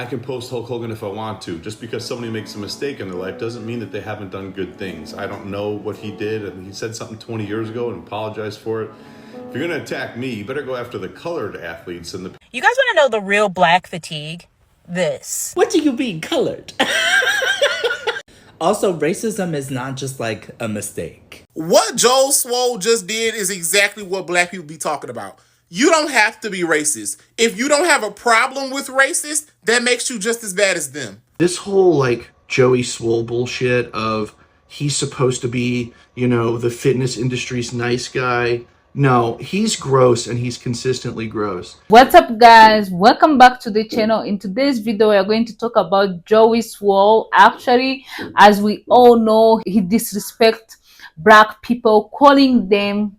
I can post Hulk Hogan if I want to. Just because somebody makes a mistake in their life doesn't mean that they haven't done good things. I don't know what he did, and he said something 20 years ago and apologized for it. If you're gonna attack me, you better go after the colored athletes and the... You guys want to know the real black fatigue? This. What do you mean, colored? Also, racism is not just like a mistake. What Joey Swoll just did is exactly what black people be talking about. You don't have to be racist. If you don't have a problem with racist, that makes you just as bad as them. This whole like Joey Swoll bullshit of he's supposed to be, you know, the fitness industry's nice guy. No, he's gross, and he's consistently gross. What's up, guys? Welcome back to the channel. In today's video, we are going to talk about Joey Swoll. Actually, as we all know, he disrespects black people, calling them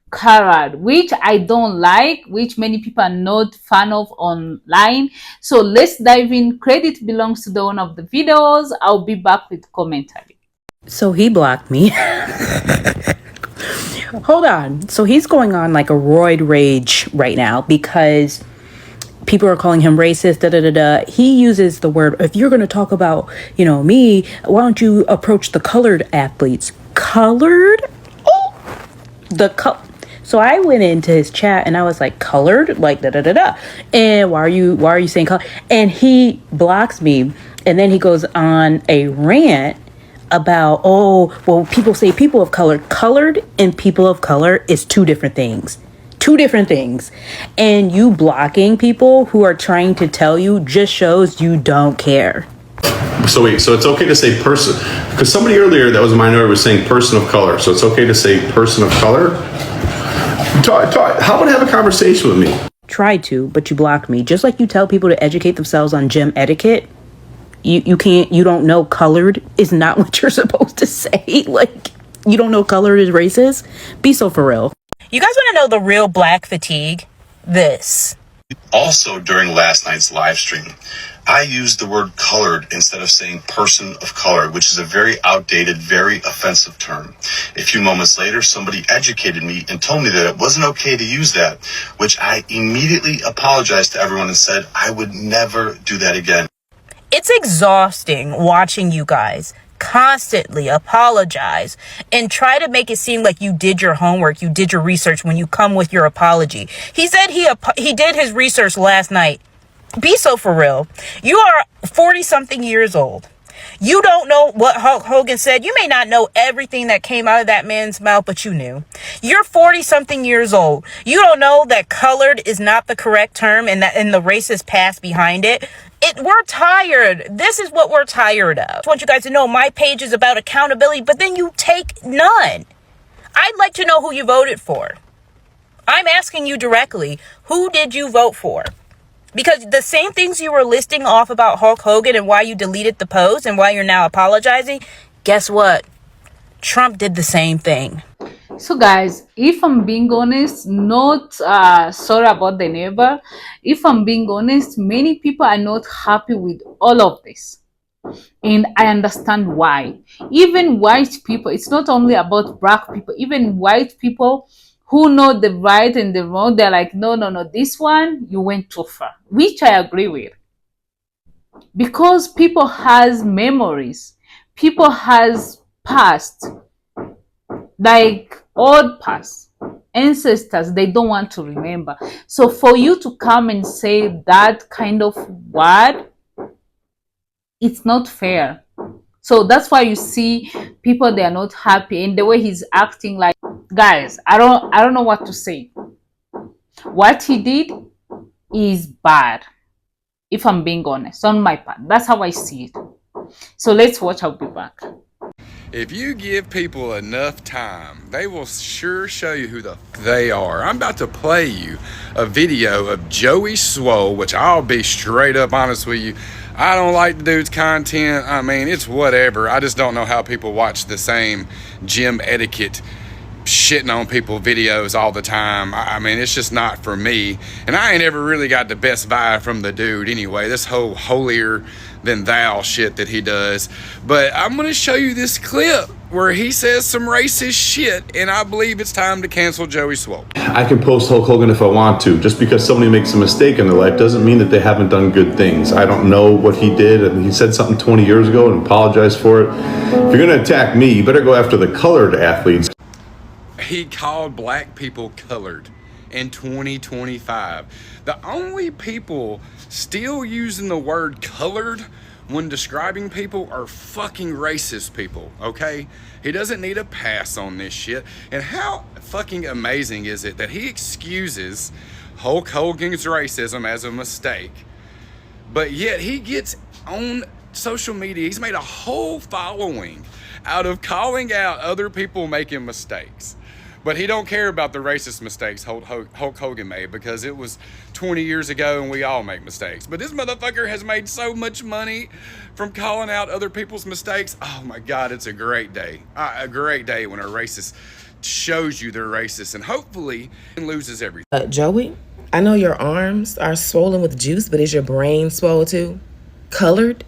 colored, which I don't like, which many people are not fan of online. So let's dive in. Credit belongs to the one of the videos. I'll be back with commentary. So he blocked me. Hold on. So he's going on like a roid rage right now because people are calling him racist. He uses the word, if you're going to talk about, you know, me, why don't you approach the colored athletes? Colored? Oh, so I went into his chat and I was like, colored, like and why are you saying color? And he blocks me, and then he goes on a rant about, oh, well, people say people of color. Colored and people of color is two different things. And you blocking people who are trying to tell you just shows you don't care. So wait, so it's okay to say person, because somebody earlier that was a minority was saying person of color, so it's okay to say person of color? How about have a conversation with me? Tried to, but you blocked me. Just like you tell people to educate themselves on gym etiquette, you don't know colored is not what you're supposed to say. Like, you don't know colored is racist? Be so for real. You guys want to know the real black fatigue? This. Also, during last night's live stream, I used the word colored instead of saying person of color, which is a very outdated, very offensive term. A few moments later, somebody educated me and told me that it wasn't okay to use that, which I immediately apologized to everyone and said I would never do that again. It's exhausting watching you guys constantly apologize and try to make it seem like you did your homework, you did your research when you come with your apology. He said he did his research last night. Be so for real. You are 40-something years old. You don't know what Hulk Hogan said. You may not know everything that came out of that man's mouth, but you knew. You're 40-something years old. You don't know that colored is not the correct term and the racist past behind it. We're tired. This is what we're tired of. I want you guys to know my page is about accountability, but then you take none. I'd like to know who you voted for. I'm asking you directly, who did you vote for? Because the same things you were listing off about Hulk Hogan and why you deleted the post and why you're now apologizing, guess what? Trump did the same thing. So guys, if I'm being honest, not sorry about the neighbor. If I'm being honest, many people are not happy with all of this. And I understand why. Even white people, it's not only about black people, even white people who know the right and the wrong, they're like, no, this one, you went too far, which I agree with. Because people has memories, people has past, like old past, ancestors, they don't want to remember. So for you to come and say that kind of word, it's not fair. So that's why you see people, they are not happy, and the way he's acting, like, guys, I don't know what to say. What he did is bad, if I'm being honest, on my part. That's how I see it. So let's watch. I'll be back. If you give people enough time, they will sure show you who the they are. I'm about to play you a video of Joey Swoll, which I'll be straight up honest with you. I don't like the dude's content. I mean, it's whatever. I just don't know how people watch the same gym etiquette shitting on people videos all the time. I mean, it's just not for me. And I ain't ever really got the best vibe from the dude anyway, this whole holier than thou shit that he does. But I'm gonna show you this clip where he says some racist shit, and I believe it's time to cancel Joey Swoll. I can post Hulk Hogan if I want to. Just because somebody makes a mistake in their life doesn't mean that they haven't done good things. I don't know what he did, and he said something 20 years ago and apologized for it. If you're gonna attack me, you better go after the colored athletes. He called black people colored in 2025. The only people still using the word colored when describing people are fucking racist people, okay? He doesn't need a pass on this shit. And how fucking amazing is it that he excuses Hulk Hogan's racism as a mistake, but yet he gets on social media, he's made a whole following out of calling out other people making mistakes. But he don't care about the racist mistakes Hulk Hogan made, because it was 20 years ago and we all make mistakes. But this motherfucker has made so much money from calling out other people's mistakes. Oh my God, it's a great day. A great day when a racist shows you they're racist and hopefully loses everything. Joey, I know your arms are swollen with juice, but is your brain swole too? Colored?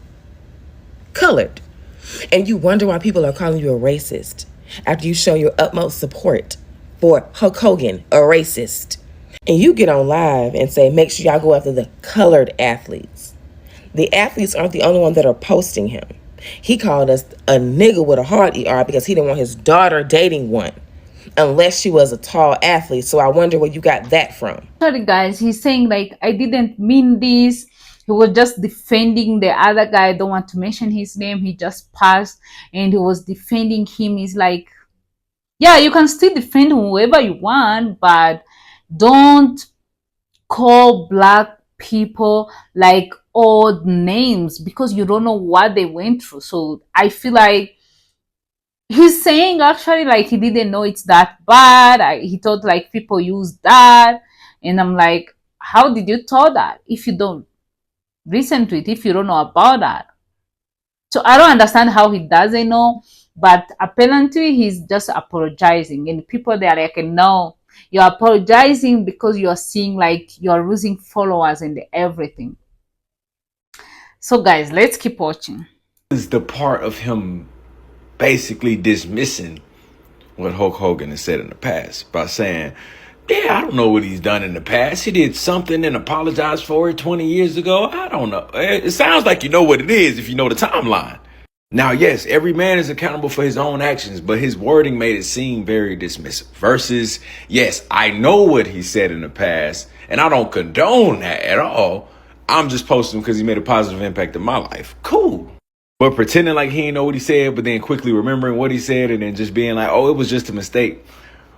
Colored. And you wonder why people are calling you a racist after you show your utmost support for Hulk Hogan, a racist. And you get on live and say, make sure y'all go after the colored athletes. The athletes aren't the only ones that are posting him. He called us a nigga with a hard ER because he didn't want his daughter dating one unless she was a tall athlete. So I wonder where you got that from. Sorry guys, he's saying like, I didn't mean this. He was just defending the other guy. I don't want to mention his name. He just passed and he was defending him. He's like, yeah, you can still defend whoever you want, but don't call black people like odd names because you don't know what they went through. So I feel like he's saying actually like he didn't know it's that bad. He thought like people use that. And I'm like, how did you thought that if you don't listen to it, if you don't know about that? So I don't understand how he doesn't know, but apparently he's just apologizing. And people, they're like, no, you're apologizing because you're seeing like you're losing followers and everything. So guys, let's keep watching. This is the part of him basically dismissing what Hulk Hogan has said in the past by saying, yeah, I don't know what he's done in the past. He did something and apologized for it 20 years ago. I don't know. It sounds like you know what it is if you know the timeline. Now, yes, every man is accountable for his own actions, but his wording made it seem very dismissive. Versus, yes, I know what he said in the past, and I don't condone that at all. I'm just posting because he made a positive impact in my life. Cool. But pretending like he didn't know what he said, but then quickly remembering what he said and then just being like, oh, it was just a mistake.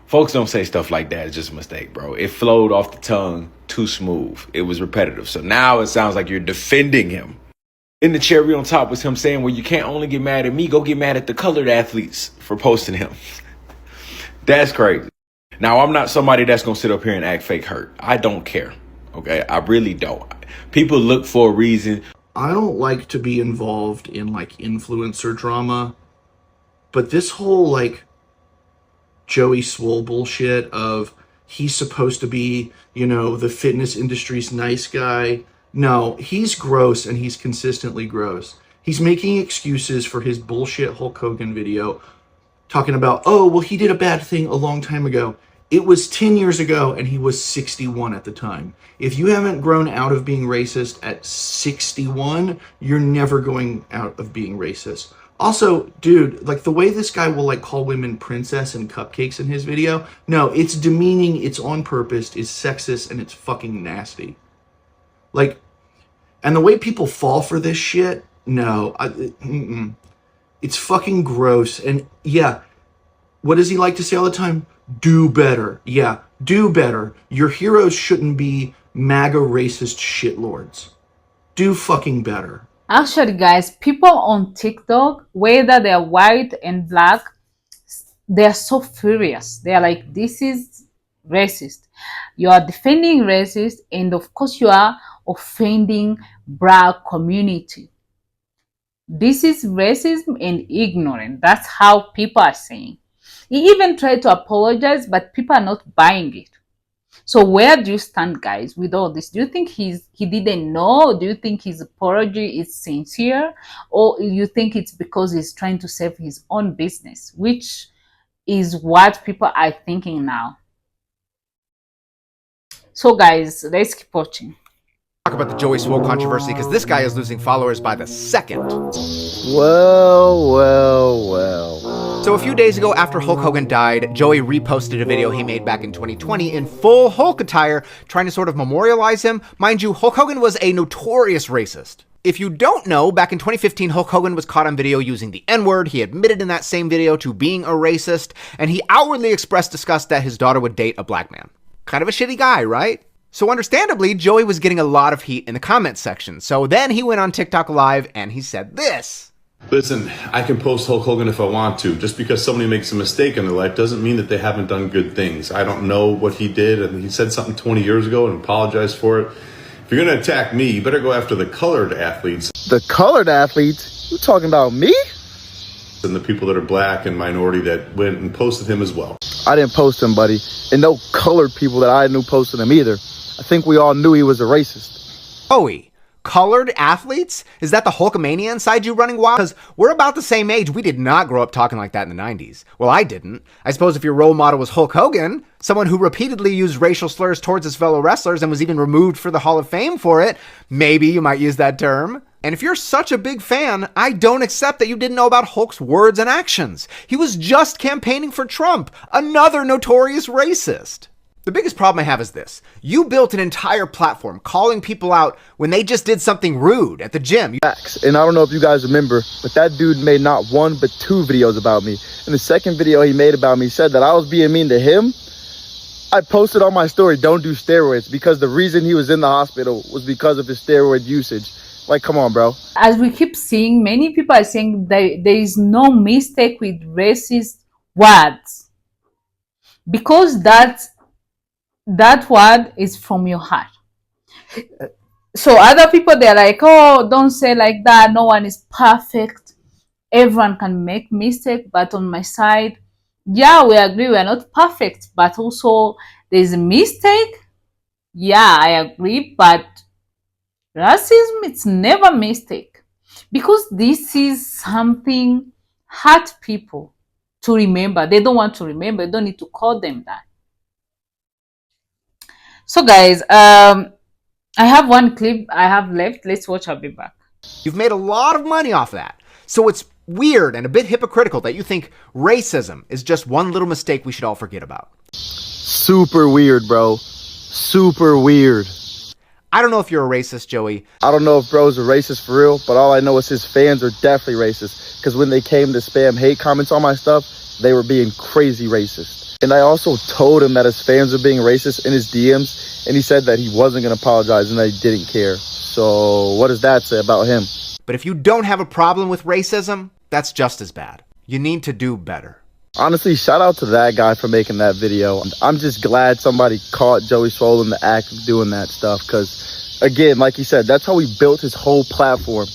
Folks don't say stuff like that. It's just a mistake, bro. It flowed off the tongue too smooth. It was repetitive. So now it sounds like you're defending him. In the cherry on top was him saying, well, you can't only get mad at me. Go get mad at the colored athletes for posting him. That's crazy. Now, I'm not somebody that's going to sit up here and act fake hurt. I don't care. Okay? I really don't. People look for a reason. I don't like to be involved in like influencer drama, but this whole like Joey Swoll bullshit of he's supposed to be, you know, the fitness industry's nice guy. No, he's gross and he's consistently gross. He's making excuses for his bullshit Hulk Hogan video, talking about, oh, well, he did a bad thing a long time ago. It was 10 years ago and he was 61 at the time. If you haven't grown out of being racist at 61, you're never going out of being racist. Also, dude, like the way this guy will like call women princess and cupcakes in his video, no, it's demeaning, it's on purpose, it's sexist, and it's fucking nasty. Like, and the way people fall for this shit, no, it's fucking gross. And yeah, what does he like to say all the time? Do better. Yeah, do better. Your heroes shouldn't be MAGA racist shitlords. Do fucking better. Actually, guys, people on TikTok, whether they're white and black, they're so furious. They're like, this is racist. You are defending racist, and of course you are offending black community. This is racism and ignorant. That's how people are saying. He even tried to apologize, but people are not buying it. So where do you stand, guys, with all this? Do you think he didn't know? Do you think his apology is sincere? Or you think it's because he's trying to save his own business? Which is what people are thinking now. So guys, let's keep watching. Talk about the Joey Swoll controversy, because this guy is losing followers by the second. Well. So a few days ago, after Hulk Hogan died, Joey reposted a video he made back in 2020 in full Hulk attire, trying to sort of memorialize him. Mind you, Hulk Hogan was a notorious racist. If you don't know, back in 2015, Hulk Hogan was caught on video using the N-word. He admitted in that same video to being a racist, and he outwardly expressed disgust that his daughter would date a black man. Kind of a shitty guy, right? So understandably, Joey was getting a lot of heat in the comments section. So then he went on TikTok Live and he said this. Listen, I can post Hulk Hogan if I want to. Just because somebody makes a mistake in their life doesn't mean that they haven't done good things. I don't know what he did, and he said something 20 years ago and apologized for it. If you're going to attack me, you better go after the colored athletes. The colored athletes? You talking about me? And the people that are black and minority that went and posted him as well. I didn't post him, buddy. And no colored people that I knew posted him either. I think we all knew he was a racist. Joey, colored athletes? Is that the Hulkamania inside you running wild? Because we're about the same age. We did not grow up talking like that in the 90s. Well, I didn't. I suppose if your role model was Hulk Hogan, someone who repeatedly used racial slurs towards his fellow wrestlers and was even removed for the Hall of Fame for it, maybe you might use that term. And if you're such a big fan, I don't accept that you didn't know about Hulk's words and actions. He was just campaigning for Trump, another notorious racist. The biggest problem I have is this. You built an entire platform calling people out when they just did something rude at the gym. And I don't know if you guys remember, but that dude made not one but two videos about me. And the second video he made about me said that I was being mean to him. I posted on my story, don't do steroids, because the reason he was in the hospital was because of his steroid usage. Like, come on, bro. As we keep seeing, many people are saying that there is no mistake with racist words. Because that word is from your heart. So other people, they're like, oh, don't say like that. No one is perfect. Everyone can make mistake. But on my side, yeah, we agree we are not perfect. But also there's a mistake. Yeah, I agree. But racism, it's never a mistake. Because this is something hurt people to remember. They don't want to remember. You don't need to call them that. So guys, I have one clip I have left. Let's watch. I'll be back. You've made a lot of money off that. So it's weird and a bit hypocritical that you think racism is just one little mistake we should all forget about. Super weird, bro. Super weird. I don't know if you're a racist, Joey. I don't know if bro's a racist for real, but all I know is his fans are definitely racist. Because when they came to spam hate comments on my stuff, they were being crazy racist. And I also told him that his fans are being racist in his DMs, and he said that he wasn't going to apologize and that he didn't care. So what does that say about him? But if you don't have a problem with racism, that's just as bad. You need to do better. Honestly, shout out to that guy for making that video. I'm just glad somebody caught Joey Swoll in the act of doing that stuff, because, again, like he said, that's how he built his whole platform.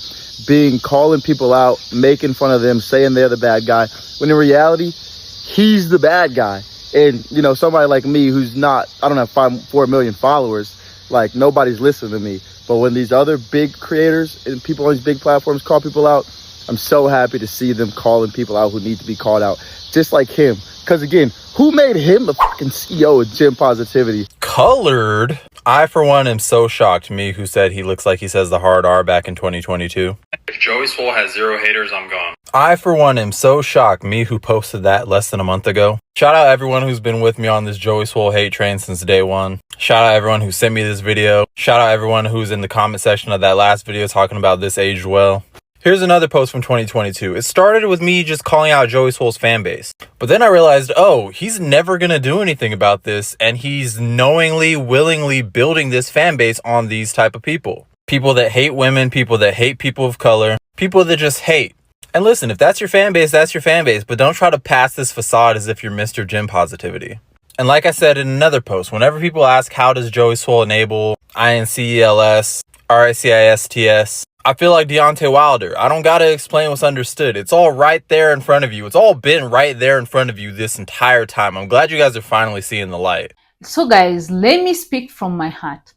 Calling people out, making fun of them, saying they're the bad guy, when in reality, he's the bad guy. And, you know, somebody like me who's not, I don't have 4 million followers, like, nobody's listening to me. But when these other big creators and people on these big platforms call people out, I'm so happy to see them calling people out who need to be called out, just like him. Because, again, who made him the fucking CEO of Gym Positivity? Colored? I, for one, am so shocked. Me, who said he looks like he says the hard R back in 2022. If Joey Swoll has 0 haters, I'm gone. I, for one, am so shocked. Me, who posted that less than a month ago. Shout out everyone who's been with me on this Joey Swoll hate train since day one. Shout out everyone who sent me this video. Shout out everyone who's in the comment section of that last video talking about this aged well. Here's another post from 2022. It started with me just calling out Joey Swoll's fan base. But then I realized, oh, he's never going to do anything about this. And he's knowingly, willingly building this fan base on these type of people. People that hate women, people that hate people of color, people that just hate. And listen, if that's your fan base, that's your fan base. But don't try to pass this facade as if you're Mr. Gym Positivity. And like I said in another post, whenever people ask how does Joey Swoll enable INCELS, RICISTS, I feel like Deontay Wilder. I don't gotta explain what's understood. It's all right there in front of you. It's all been right there in front of you this entire time. I'm glad you guys are finally seeing the light. So guys, let me speak from my heart.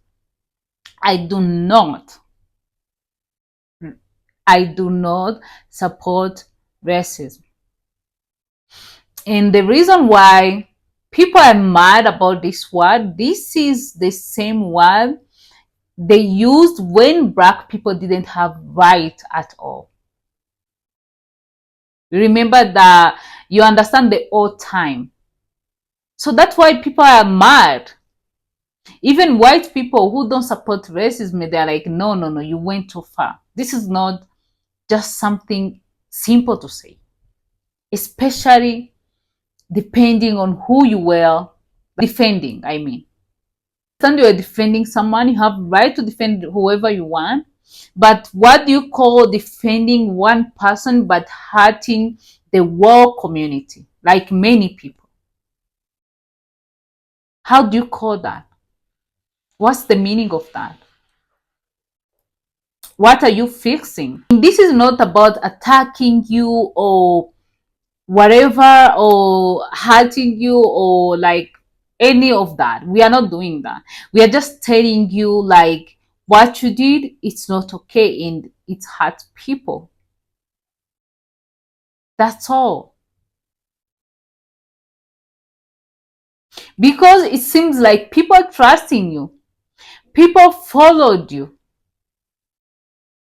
I do not support racism. And the reason why people are mad about this word, this is the same word they used when black people didn't have right at all. Remember that, you understand the old time. So that's why people are mad. Even white people who don't support racism, they're like, no, you went too far. This is not just something simple to say, especially depending on who you were defending. I mean, when you are defending someone, you have right to defend whoever you want. But what do you call defending one person but hurting the whole community, like many people? How do you call that? What's the meaning of that? What are you fixing? This is not about attacking you or whatever, or hurting you, or like any of that. We are not doing that. We are just telling you like what you did, it's not okay and it hurts people. That's all. Because it seems like people trusting you. People followed you.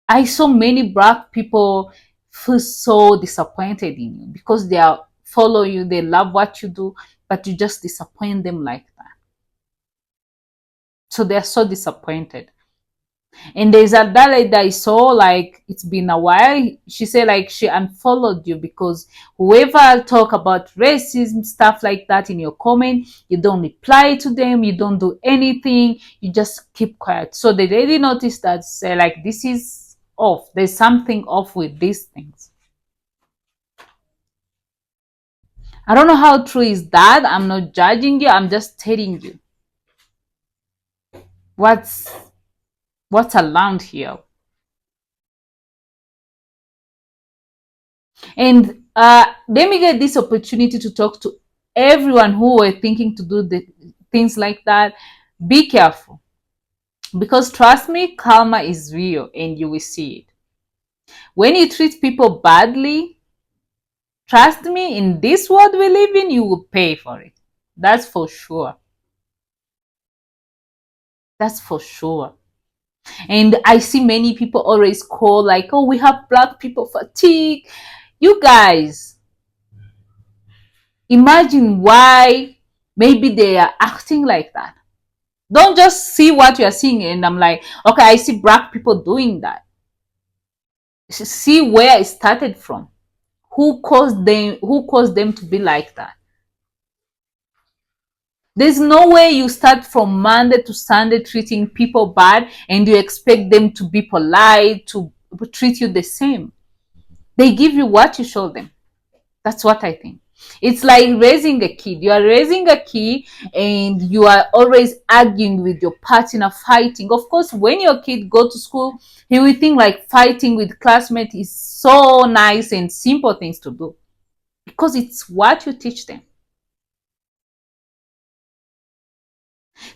I saw many black people feel so disappointed in you because they are follow you, they love what you do, but you just disappoint them like that. So they are so disappointed. And there's a that I saw, like it's been a while. She said like she unfollowed you because whoever talk about racism, stuff like that in your comment, you don't reply to them, you don't do anything, you just keep quiet. So they really noticed that, say like this is off. There's something off with these things. I don't know how true is that. I'm not judging you. I'm just telling you what's around here. And let me get this opportunity to talk to everyone who were thinking to do the things like that. Be careful, because trust me, karma is real and you will see it. When you treat people badly, trust me, in this world we live in, you will pay for it. That's for sure. That's for sure. And I see many people always call like, oh, we have black people fatigue. You guys, imagine why maybe they are acting like that. Don't just see what you are seeing and I'm like, okay, I see black people doing that. See where it started from. Who caused them to be like that? There's no way you start from Monday to Sunday treating people bad and you expect them to be polite, to treat you the same. They give you what you show them. That's what I think. It's like raising a kid. You are raising a kid and you are always arguing with your partner, fighting. Of course, when your kid go to school, he will think like fighting with classmates is so nice and simple things to do. Because it's what you teach them.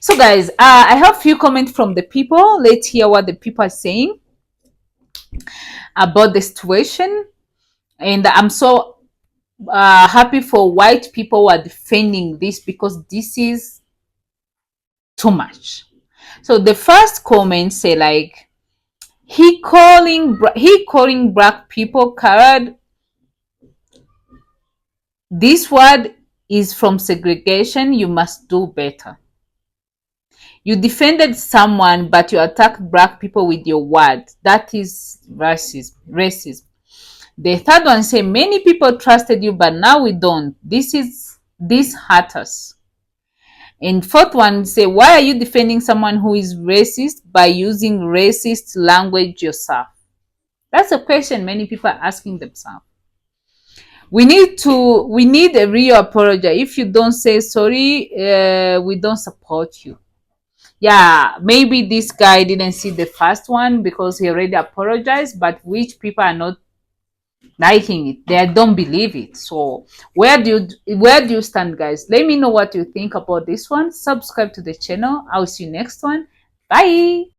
So guys, I have a few comments from the people. Let's hear what the people are saying about the situation. And I'm so happy for white people who are defending this, because this is too much. So the first comment say like, he calling black people colored. This word is from segregation. You must do better. You defended someone, but you attacked black people with your words. That is racism. The third one say, many people trusted you, but now we don't. This hurt us. And fourth one say, why are you defending someone who is racist by using racist language yourself? That's a question many people are asking themselves. We need a real apology. If you don't say sorry, we don't support you. yeah, maybe this guy didn't see the first one because he already apologized, but which people are not liking it, they don't believe it. So where do you stand, guys? Let me know what you think about this one. Subscribe to the channel. I'll see you next one. Bye.